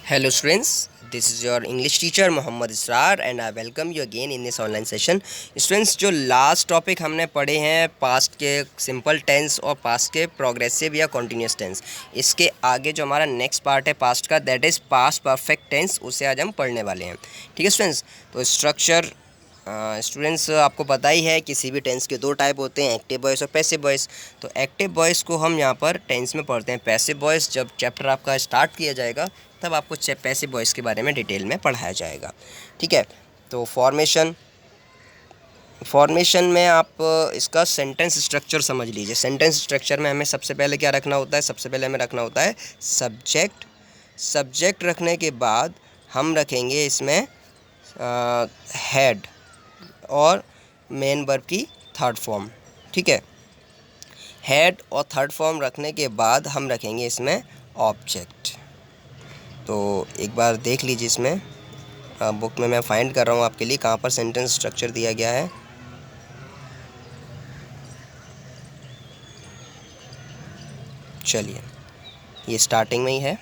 Hello students, this is your English teacher Mohammad Israr and I welcome you again in this online session. Students, जो last topic हमने पढ़े हैं past के simple tense और past के progressive या कॉन्टीन्यूस टेंस, इसके आगे जो हमारा नेक्स्ट पार्ट है पास्ट का, that is past perfect tense, उसे आज हम पढ़ने वाले हैं। ठीक है स्टूडेंट्स, तो स्ट्रक्चर स्टूडेंट्स आपको पता ही है किसी भी टेंस के दो टाइप होते हैं, एक्टिव वॉइस और पैसिव वॉइस। तो एक्टिव वॉइस को हम यहाँ पर टेंस में पढ़ते हैं। पैसिव वॉइस जब चैप्टर आपका स्टार्ट किया जाएगा तब आपको पैसिव वॉइस के बारे में डिटेल में पढ़ाया जाएगा। ठीक है, तो फॉर्मेशन में आप इसका सेंटेंस स्ट्रक्चर समझ लीजिए। सेंटेंस स्ट्रक्चर में हमें सबसे पहले क्या रखना होता है? सबसे पहले हमें रखना होता है सब्जेक्ट। सब्जेक्ट रखने के बाद हम रखेंगे इसमें हेड और मेन वर्ब की थर्ड फॉर्म। ठीक है, हेड और थर्ड फॉर्म रखने के बाद हम रखेंगे इसमें ऑब्जेक्ट। तो एक बार देख लीजिए, इसमें बुक में मैं फाइंड कर रहा हूँ आपके लिए कहाँ पर सेंटेंस स्ट्रक्चर दिया गया है। चलिए, ये स्टार्टिंग में ही है।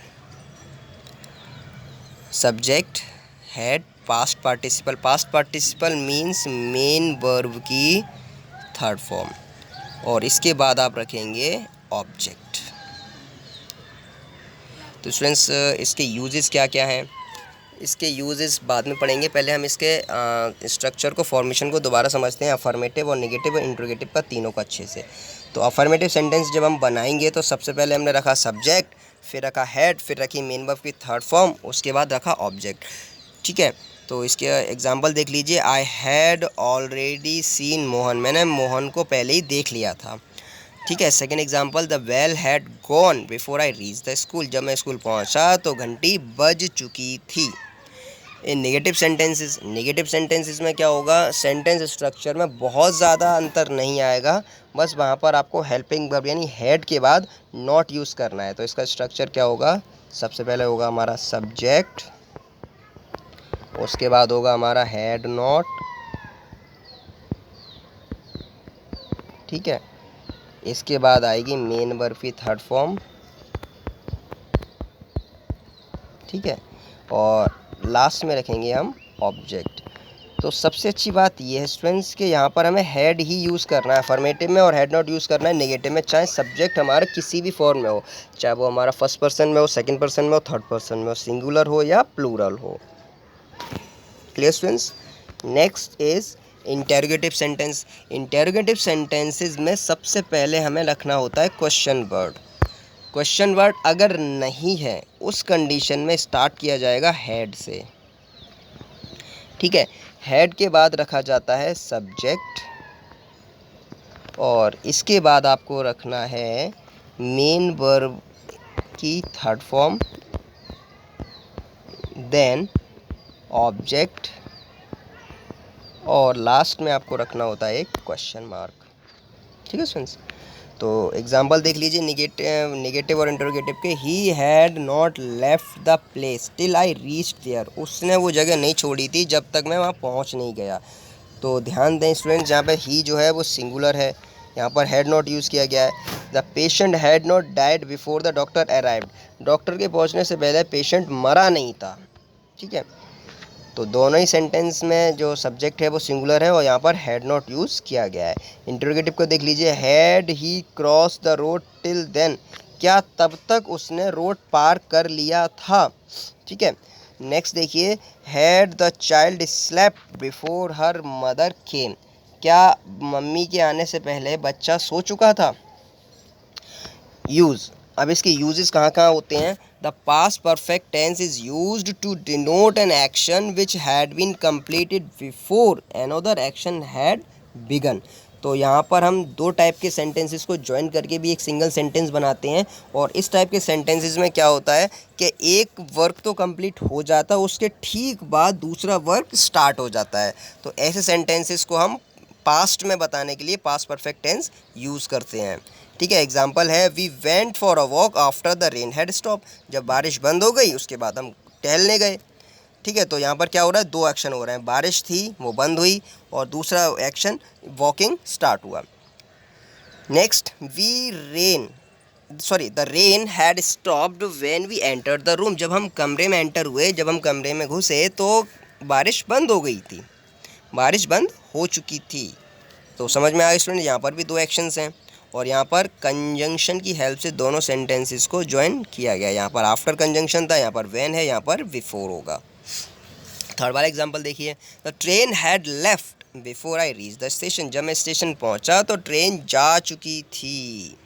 Subject, head, past participle. Past participle means main verb की थर्ड फॉर्म, और इसके बाद आप रखेंगे ऑब्जेक्ट। तो स्टूडेंट्स, इसके यूजेस क्या क्या हैं? इसके यूजेस बाद में पढ़ेंगे, पहले हम इसके स्ट्रक्चर को, फॉर्मेशन को दोबारा समझते हैं। अफर्मेटिव और नेगेटिव और इंट्रोगेटिव का, तीनों का अच्छे से। तो अफर्मेटिव सेंटेंस जब हम बनाएंगे तो सबसे पहले हमने रखा सब्जेक्ट, फिर रखा हेड, फिर रखी मेन वर्ब की थर्ड फॉर्म, उसके बाद रखा ऑब्जेक्ट। ठीक है, तो इसके एग्जाम्पल देख लीजिए। I had already seen Mohan, मैंने मोहन को पहले ही देख लिया था। ठीक है, second example, the bell had gone before I reach the school, जब मैं स्कूल पहुंचा तो घंटी बज चुकी थी। इन नेगेटिव सेंटेंसेस में क्या होगा? सेंटेंस स्ट्रक्चर में बहुत ज़्यादा अंतर नहीं आएगा, बस वहाँ पर आपको हेल्पिंग वर्ब यानी हेड के बाद नॉट यूज़ करना है। तो इसका स्ट्रक्चर क्या होगा? सबसे पहले होगा हमारा सब्जेक्ट, उसके बाद होगा हमारा हेड नॉट। ठीक है, इसके बाद आएगी मेन वर्ब की थर्ड फॉर्म। ठीक है, और लास्ट में रखेंगे हम ऑब्जेक्ट। तो सबसे अच्छी बात यह है स्टूडेंट्स कि यहाँ पर हमें हेड ही यूज़ करना है अफर्मेटिव में, और हेड नॉट यूज़ करना है नेगेटिव में, चाहे सब्जेक्ट हमारा किसी भी फॉर्म में हो, चाहे वो हमारा फर्स्ट पर्सन में हो, सेकंड पर्सन में हो, थर्ड पर्सन में हो, सिंगुलर हो या प्लूरल हो। Clear students? Next is interrogative sentence. Interrogative sentences में सबसे पहले हमें रखना होता है क्वेश्चन वर्ड। क्वेश्चन वर्ड अगर नहीं है उस कंडीशन में स्टार्ट किया जाएगा हेड से। ठीक है, हेड के बाद रखा जाता है सब्जेक्ट, और इसके बाद आपको रखना है मेन वर्ब की थर्ड फॉर्म, देन ऑब्जेक्ट, और लास्ट में आपको रखना होता है एक क्वेश्चन मार्क। ठीक है स्टूडेंट्स, तो एग्जाम्पल देख लीजिए नेगेटिव और इंटरोगेटिव के। He had not left the place till I reach there, उसने वो जगह नहीं छोड़ी थी जब तक मैं वहाँ पहुँच नहीं गया। तो ध्यान दें स्टूडेंट्स, यहाँ पे ही जो है वो सिंगुलर है, यहाँ पर हैड नॉट यूज़ किया गया है। The patient had not died before the doctor arrived, doctor के पहुँचने से पहले पेशेंट मरा नहीं था। ठीक है, तो दोनों ही सेंटेंस में जो सब्जेक्ट है वो सिंगुलर है, और यहाँ पर हैड नॉट यूज़ किया गया है। इंटरोगेटिव को देख लीजिए। Had he cross the road till then, क्या तब तक उसने रोड पार कर लिया था? ठीक है, नेक्स्ट देखिए। Had the child slept before her mother केम, क्या मम्मी के आने से पहले बच्चा सो चुका था? यूज़, अब इसके यूजेस कहाँ कहाँ होते हैं? The past perfect tense is used to denote an action which had been completed before another action had begun. तो यहाँ पर हम दो टाइप के सेंटेंसेस को ज्वाइन करके भी एक सिंगल सेंटेंस बनाते हैं, और इस टाइप के सेंटेंसेस में क्या होता है कि एक वर्क तो कंप्लीट हो जाता है, उसके ठीक बाद दूसरा वर्क स्टार्ट हो जाता है। तो ऐसे सेंटेंसेस को हम पास्ट में बताने के लिए पास्ट परफेक्ट टेंस यूज़ करते हैं। ठीक है, एग्जाम्पल है we went for a walk after the rain had stop, जब बारिश बंद हो गई उसके बाद हम टहलने गए। ठीक है, तो यहाँ पर क्या हो रहा है? दो एक्शन हो रहे हैं, बारिश थी वो बंद हुई, और दूसरा एक्शन वॉकिंग स्टार्ट हुआ। Next, we rain sorry the rain had stopped when we entered the room, जब हम कमरे में एंटर हुए, जब हम कमरे में घुसे तो बारिश बंद हो गई थी, बारिश बंद हो चुकी थी। तो समझ में आया स्टूडेंट, यहाँ पर भी दो एक्शंस हैं और यहाँ पर कंजंक्शन की हेल्प से दोनों सेंटेंसेस को ज्वाइन किया गया। यहाँ पर आफ्टर कंजंक्शन था, यहाँ पर व्हेन है, यहाँ पर बिफोर होगा। थर्ड वाला एग्जांपल देखिए, the train had left before I reach the station, जब मैं स्टेशन पहुँचा तो ट्रेन जा चुकी थी।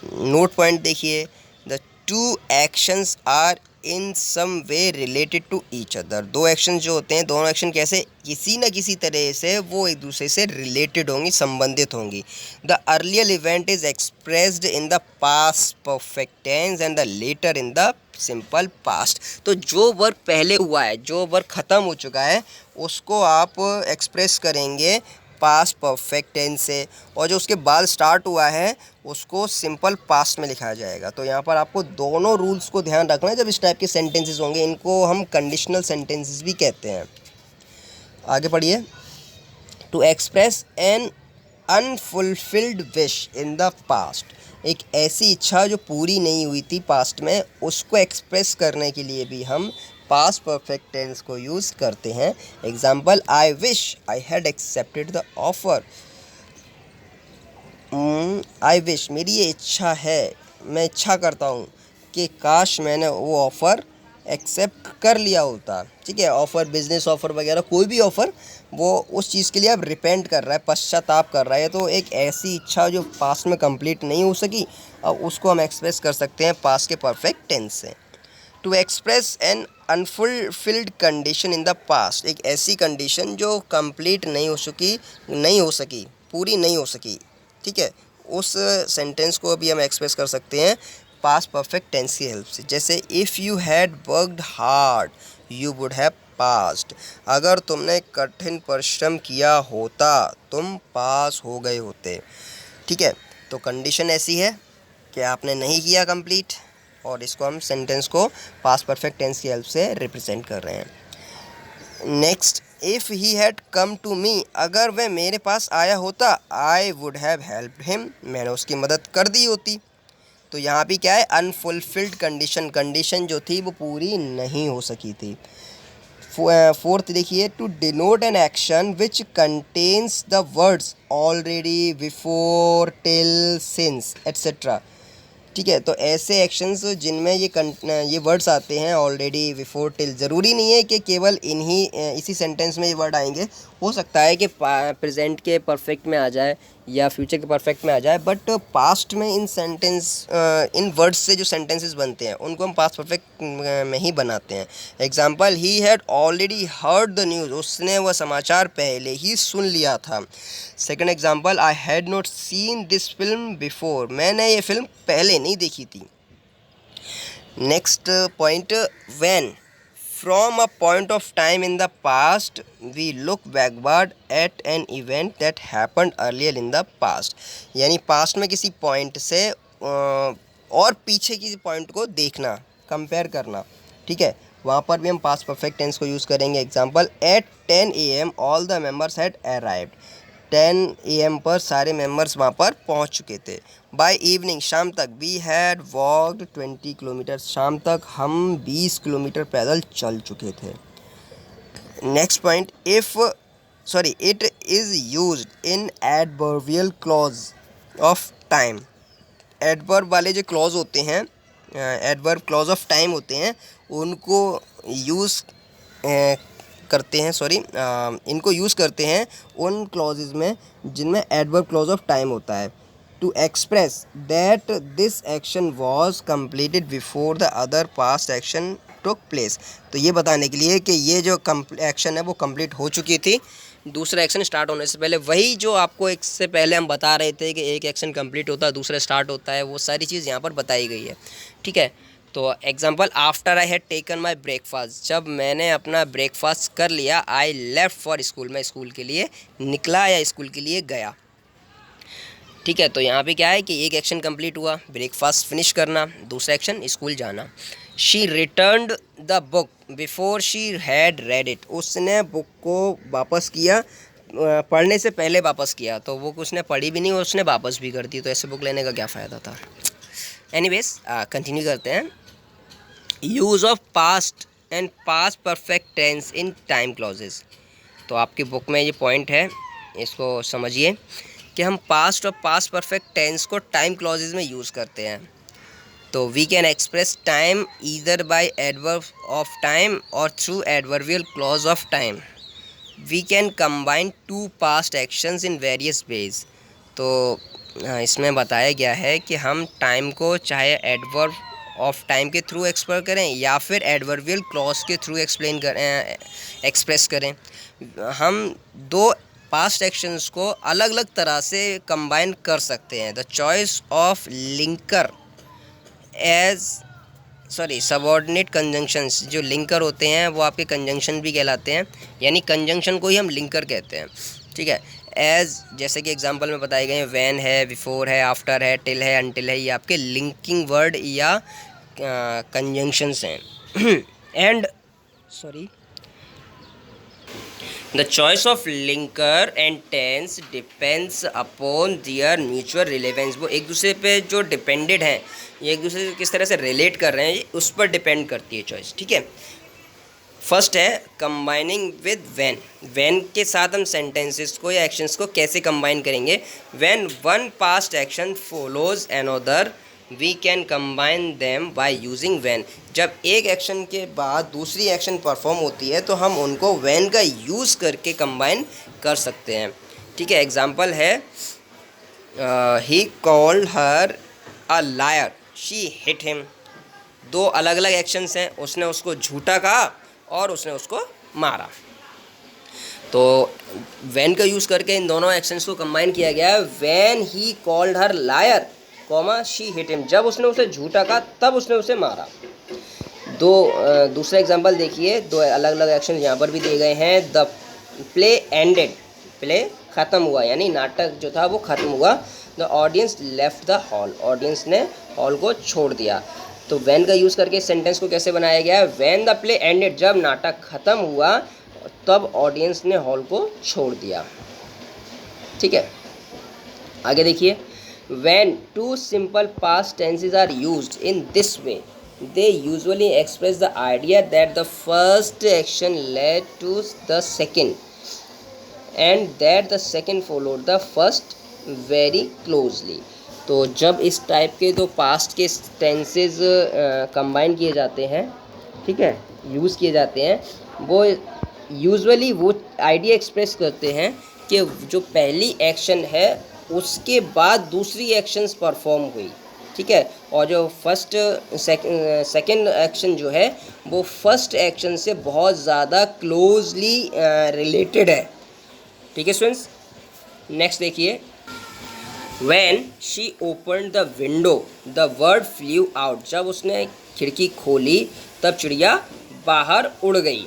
नोट पॉइंट देखिए, the two actions are in some way related to each other, दो एक्शन जो होते हैं, दोनों एक्शन कैसे किसी न किसी तरह से वो एक दूसरे से रिलेटेड होंगी, संबंधित होंगी। The earlier event is expressed in the past perfect tense and the latter in the simple past. तो जो वर्क पहले हुआ है, जो वर्क ख़त्म हो चुका है, उसको आप एक्सप्रेस करेंगे पास्ट परफेक्ट टेंस से, और जो उसके बाद स्टार्ट हुआ है उसको सिंपल पास्ट में लिखा जाएगा। तो यहाँ पर आपको दोनों रूल्स को ध्यान रखना है जब इस टाइप के सेंटेंसेस होंगे, इनको हम कंडीशनल सेंटेंसेस भी कहते हैं। आगे पढ़िए, to express an unfulfilled wish in the past, एक ऐसी इच्छा जो पूरी नहीं हुई थी पास्ट में, उसको एक्सप्रेस करने के लिए भी हम पास्ट परफेक्ट टेंस को यूज़ करते हैं। Example, I wish I had accepted the offer. I wish, मेरी ये इच्छा है, मैं इच्छा करता हूँ कि काश मैंने वो ऑफ़र एक्सेप्ट कर लिया होता। ठीक है, ऑफ़र, बिजनेस ऑफ़र वगैरह कोई भी ऑफ़र, वो उस चीज़ के लिए अब रिपेंट कर रहा है, पश्चाताप कर रहा है। तो एक ऐसी इच्छा जो पास्ट में कंप्लीट नहीं हो सकी, अब उसको हम एक्सप्रेस कर सकते हैं पास्ट के परफेक्ट टेंस से। To express an unfulfilled condition in the past, एक ऐसी कंडीशन जो कंप्लीट नहीं हो सकी, पूरी नहीं हो सकी। ठीक है, उस सेंटेंस को भी हम एक्सप्रेस कर सकते हैं पास्ट परफेक्ट टेंस की हेल्प से। जैसे, if you had worked hard you would have passed, अगर तुमने कठिन परिश्रम किया होता तुम पास हो गए होते। ठीक है, तो कंडीशन ऐसी है कि आपने नहीं किया कंप्लीट, और इसको हम सेंटेंस को पास्ट परफेक्ट टेंस की हेल्प से रिप्रेजेंट कर रहे हैं। Next, if he had come to me, अगर वह मेरे पास आया होता, I would have helped him, मैंने उसकी मदद कर दी होती। तो यहाँ भी क्या है, अनफुलफिल्ड कंडीशन, कंडीशन जो थी वो पूरी नहीं हो सकी थी। फोर्थ देखिए, to denote an action which contains the words already, before, till, since etcetera. ठीक है, तो ऐसे एक्शंस जिनमें ये वर्ड्स आते हैं ऑलरेडी, बिफोर, टिल, ज़रूरी नहीं है कि केवल इसी सेंटेंस में ये वर्ड आएंगे, हो सकता है कि प्रेजेंट के परफेक्ट में आ जाए या फ्यूचर के परफेक्ट में आ जाए, बट पास्ट में इन वर्ड्स से जो सेंटेंसेस बनते हैं उनको हम पास्ट परफेक्ट में ही बनाते हैं। Example, he had already heard the news, उसने वह समाचार पहले ही सुन लिया था। Second example, I had not seen this film before, मैंने ये फिल्म पहले नहीं देखी थी। Next point, when, from a point of time in the past we look backward at an event that happened earlier in the past, यानी past में किसी point से और पीछे किसी पॉइंट को देखना, कंपेयर करना। ठीक है, वहाँ पर भी हम पास्ट परफेक्ट टेंस को यूज़ करेंगे। Example, at 10 AM all the members had arrived, 10 AM पर सारे मेंबर्स वहाँ पर पहुँच चुके थे। बाय इवनिंग, शाम तक, वी हैड वॉक्ड 20 किलोमीटर, शाम तक हम 20 किलोमीटर पैदल चल चुके थे। Next point, it is used in adverbial clause of time, adverb वाले जो क्लॉज होते हैं, एडवर्ब क्लॉज ऑफ टाइम होते हैं, उनको यूज़ करते हैं, इनको यूज़ करते हैं उन क्लॉजेज में जिनमें एडवर्ब क्लॉज ऑफ टाइम होता है। To express that this action was completed before the other past action took place, तो ये बताने के लिए कि ये जो एक्शन है वो कंप्लीट हो चुकी थी दूसरा एक्शन स्टार्ट होने से पहले। वही जो आपको एक से पहले हम बता रहे थे कि एक एक्शन कंप्लीट होता है दूसरा स्टार्ट होता है, वो सारी चीज़ यहाँ पर बताई गई है। ठीक है, तो example, after I had taken my breakfast, जब मैंने अपना ब्रेकफास्ट कर लिया, आई लेफ्ट फॉर स्कूल, मैं स्कूल के लिए निकला या स्कूल के लिए गया। ठीक है, तो यहाँ पे क्या है कि एक एक्शन कंप्लीट हुआ, ब्रेकफास्ट फिनिश करना, दूसरा एक्शन स्कूल जाना। She returned the book before she had read it, उसने बुक को वापस किया, पढ़ने से पहले वापस किया, तो वो उसने पढ़ी भी नहीं और उसने वापस भी कर दी, तो ऐसे बुक लेने का क्या फ़ायदा था। एनीवेज कंटिन्यू करते हैं। Use of past and past perfect tense in time clauses. तो आपकी बुक में ये पॉइंट है, इसको समझिए कि हम पास्ट और पास्ट परफेक्ट टेंस को टाइम क्लॉजेज में यूज़ करते हैं। तो we can express time either by adverb of time और through adverbial clause of time. We can combine two past actions in various ways. तो इसमें बताया गया है कि हम टाइम को चाहे एडवर्ब ऑफ टाइम के थ्रू एक्सप्रेस करें या फिर एडवर्बियल क्लॉज के थ्रू एक्सप्रेस करें। हम दो पास्ट एक्शंस को अलग अलग तरह से कंबाइन कर सकते हैं। The choice of linker subordinate conjunctions, जो लिंकर होते हैं वो आपके कंजंक्शन भी कहलाते हैं, यानी कंजंक्शन को ही हम लिंकर कहते हैं। ठीक है, एज जैसे कि एग्जांपल में बताए गए हैं, वैन है, बिफोर है, आफ्टर है, टिल है, अनटिल है, ये आपके लिंकिंग वर्ड या कंजंक्शंस हैं। And the choice of linker and tense depends upon their mutual relevance. वो एक दूसरे पे जो डिपेंडेड हैं, ये एक दूसरे से किस तरह से रिलेट कर रहे हैं, उस पर डिपेंड करती है चॉइस। ठीक है, फर्स्ट है कंबाइनिंग विद व्हेन। व्हेन के साथ हम सेंटेंसेस को या एक्शंस को कैसे कंबाइन करेंगे? When one past action follows another we can combine them by using when. जब एक एक्शन के बाद दूसरी एक्शन परफॉर्म होती है तो हम उनको व्हेन का यूज़ करके कंबाइन कर सकते हैं। ठीक है, एग्जांपल है ही called her a liar, she hit him. दो अलग अलग एक्शंस हैं, उसने उसको झूठा कहा और उसने उसको मारा। तो व्हेन का यूज़ करके इन दोनों एक्शंस को कंबाइन किया गया है। When he called her liar comma she hit him, जब उसने उसे झूठा कहा तब उसने उसे मारा। दूसरा एग्जांपल देखिए, दो अलग अलग एक्शन यहाँ पर भी दिए गए हैं। द प्ले एंडेड, प्ले ख़त्म हुआ यानी नाटक जो था वो ख़त्म हुआ। The audience left the hall, audience ने हॉल को छोड़ दिया। तो व्हेन का यूज़ करके सेंटेंस को कैसे बनाया गया है? व्हेन द प्ले एंडेड, जब नाटक ख़त्म हुआ तब ऑडियंस ने हॉल को छोड़ दिया। ठीक है, आगे देखिए। When two simple past tenses are used in this way, they usually express the idea that the first action led to the second and that the second followed the first very closely। तो जब इस type के दो past के tenses combine किए जाते हैं, ठीक है, यूज़ किए जाते हैं, वो यूजुअली वो आइडिया एक्सप्रेस करते हैं कि जो पहली एक्शन है उसके बाद दूसरी एक्शंस परफॉर्म हुई। ठीक है, और जो फर्स्ट सेकंड एक्शन जो है वो फर्स्ट एक्शन से बहुत ज़्यादा क्लोजली रिलेटेड है। ठीक है स्टूडेंट्स, नेक्स्ट देखिए। When she opened the window, the bird flew out, जब उसने खिड़की खोली तब चिड़िया बाहर उड़ गई।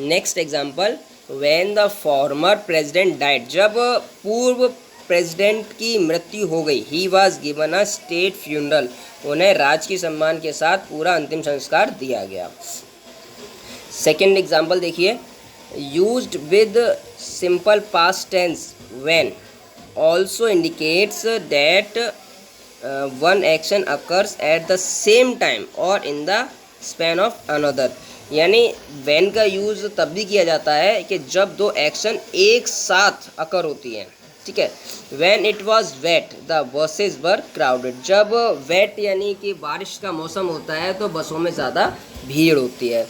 Next example, when the former president died, जब पूर्व प्रेसिडेंट की मृत्यु हो गई। He was given a state funeral, उन्हें राजकीय सम्मान के साथ पूरा अंतिम संस्कार दिया गया। सेकेंड एग्जाम्पल देखिए। Used with simple past tense when also indicates that one action occurs at the same time और in the span of another, यानी व्हेन का यूज़ तब भी किया जाता है कि जब दो एक्शन एक साथ अकर होती हैं। ठीक है, When it was wet, the buses were crowded, जब वेट यानी कि बारिश का मौसम होता है तो बसों में ज़्यादा भीड़ होती है।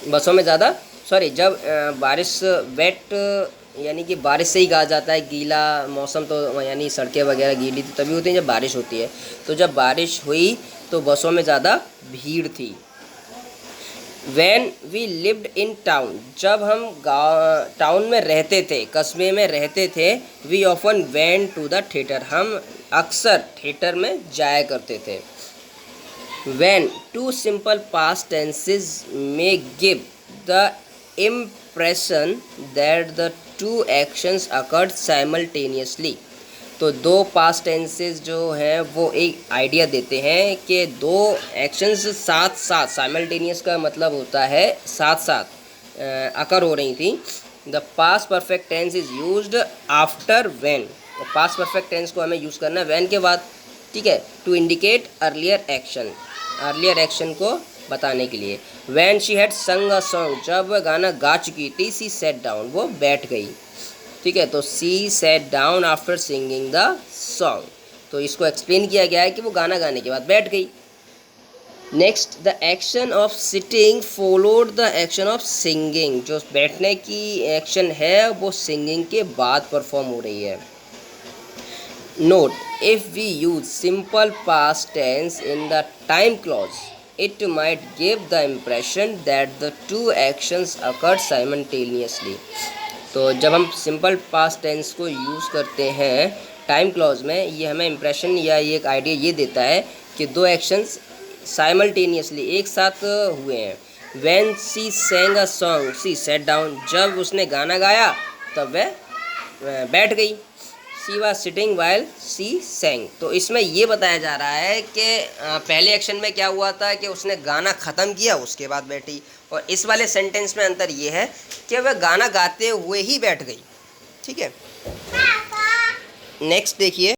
बसों में ज़्यादा जब बारिश वेट यानी कि बारिश से ही कहा जाता है, गीला मौसम तो यानी सड़कें वगैरह गीली तो तभी होती हैं जब बारिश होती है। तो जब बारिश हुई तो बसों में ज़्यादा भीड़ थी। When we lived in town, जब हम टाउन में रहते थे, कस्बे में रहते थे। We often went to the theater, हम अक्सर थिएटर में जाया करते थे। When two simple past tenses may give the impression that the two actions occurred simultaneously, तो दो पास्ट टेंसेस जो हैं वो एक आइडिया देते हैं कि दो एक्शंस साथ साथ, साइमल्टेनियस का मतलब होता है साथ साथ अकर हो रही थी। The past perfect tense is used after when, past perfect tense को हमें यूज़ करना है व्हेन के बाद। ठीक है, टू इंडिकेट अर्लियर एक्शन को बताने के लिए। व्हेन शी हैड संग अ सॉन्ग, जब वह गाना गा चुकी थी, सी सेट डाउन, वो बैठ गई। ठीक है, तो she sat down after singing the song, तो इसको एक्सप्लेन किया गया है कि वो गाना गाने के बाद बैठ गई। Next, the action of sitting followed the action of singing, जो बैठने की एक्शन है वो सिंगिंग के बाद परफॉर्म हो रही है। Note, if we use simple past tense in the time clause, it might give the impression that the two actions occurred simultaneously. तो जब हम सिंपल पास्ट टेंस को यूज़ करते हैं टाइम क्लॉज में, ये हमें इम्प्रेशन या ये एक आइडिया ये देता है कि दो एक्शंस साइमल्टेनियसली एक साथ हुए हैं। When she sang a song, she sat down, जब उसने गाना गाया तब वह बैठ गई। She was sitting while she sang, तो इसमें ये बताया जा रहा है कि पहले एक्शन में क्या हुआ था कि उसने गाना ख़त्म किया उसके बाद बैठी, और इस वाले सेंटेंस में अंतर ये है कि वह गाना गाते हुए ही बैठ गई। ठीक है, नेक्स्ट देखिए,